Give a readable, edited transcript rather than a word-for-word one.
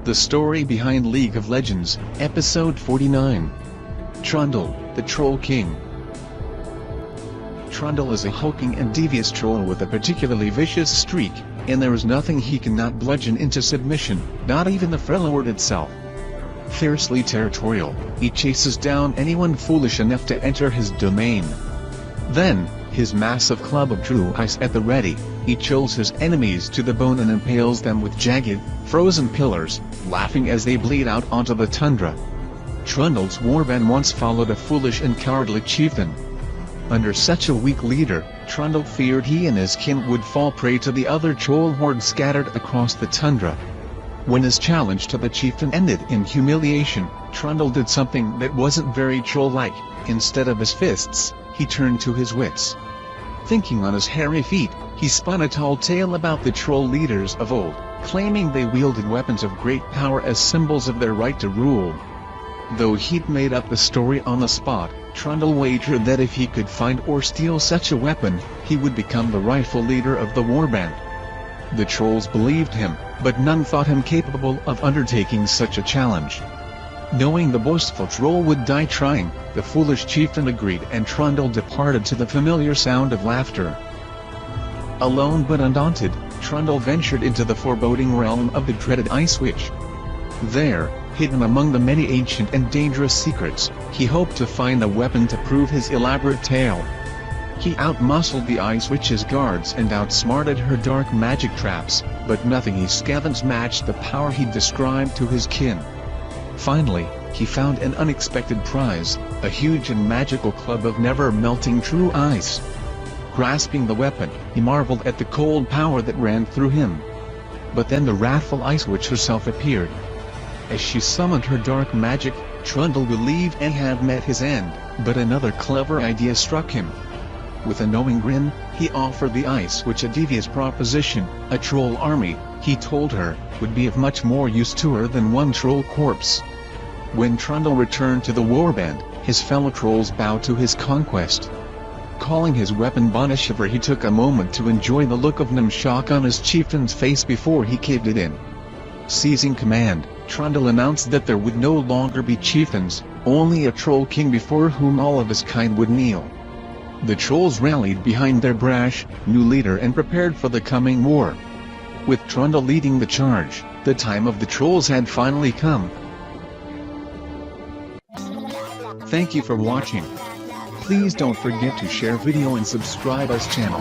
The story behind League of Legends, Episode 49. Trundle, the Troll King. Trundle is a hulking and devious troll with a particularly vicious streak, and there is nothing he cannot bludgeon into submission, not even the Freljord itself. Fiercely territorial, he chases down anyone foolish enough to enter his domain. Then, his massive club of true ice at the ready, he chills his enemies to the bone and impales them with jagged, frozen pillars, laughing as they bleed out onto the tundra. Trundle's warband once followed a foolish and cowardly chieftain. Under such a weak leader, Trundle feared he and his kin would fall prey to the other troll hordes scattered across the tundra. When his challenge to the chieftain ended in humiliation, Trundle did something that wasn't very troll-like. Instead of his fists, he turned to his wits. Thinking on his hairy feet, he spun a tall tale about the troll leaders of old, claiming they wielded weapons of great power as symbols of their right to rule. Though he'd made up the story on the spot, Trundle wagered that if he could find or steal such a weapon, he would become the rightful leader of the warband. The trolls believed him, but none thought him capable of undertaking such a challenge. Knowing the boastful troll would die trying, the foolish chieftain agreed and Trundle departed to the familiar sound of laughter. Alone but undaunted, Trundle ventured into the foreboding realm of the dreaded Ice Witch. There, hidden among the many ancient and dangerous secrets, he hoped to find a weapon to prove his elaborate tale. He outmuscled the Ice Witch's guards and outsmarted her dark magic traps, but nothing he scavenged matched the power he described to his kin. Finally, he found an unexpected prize, a huge and magical club of never-melting true ice. Grasping the weapon, he marveled at the cold power that ran through him. But then the wrathful Ice Witch herself appeared. As she summoned her dark magic, Trundle believed he had met his end, but another clever idea struck him. With a knowing grin, he offered the Ice Witch a devious proposition. A troll army, he told her, would be of much more use to her than one troll corpse. When Trundle returned to the warband, his fellow trolls bowed to his conquest. Calling his weapon Bonishiver, he took a moment to enjoy the look of numb shock on his chieftain's face before he caved it in. Seizing command, Trundle announced that there would no longer be chieftains, only a troll king before whom all of his kind would kneel. The trolls rallied behind their brash, new leader and prepared for the coming war. With Trundle leading the charge, the time of the trolls had finally come. Thank you for watching. Please don't forget to share video and subscribe us channel.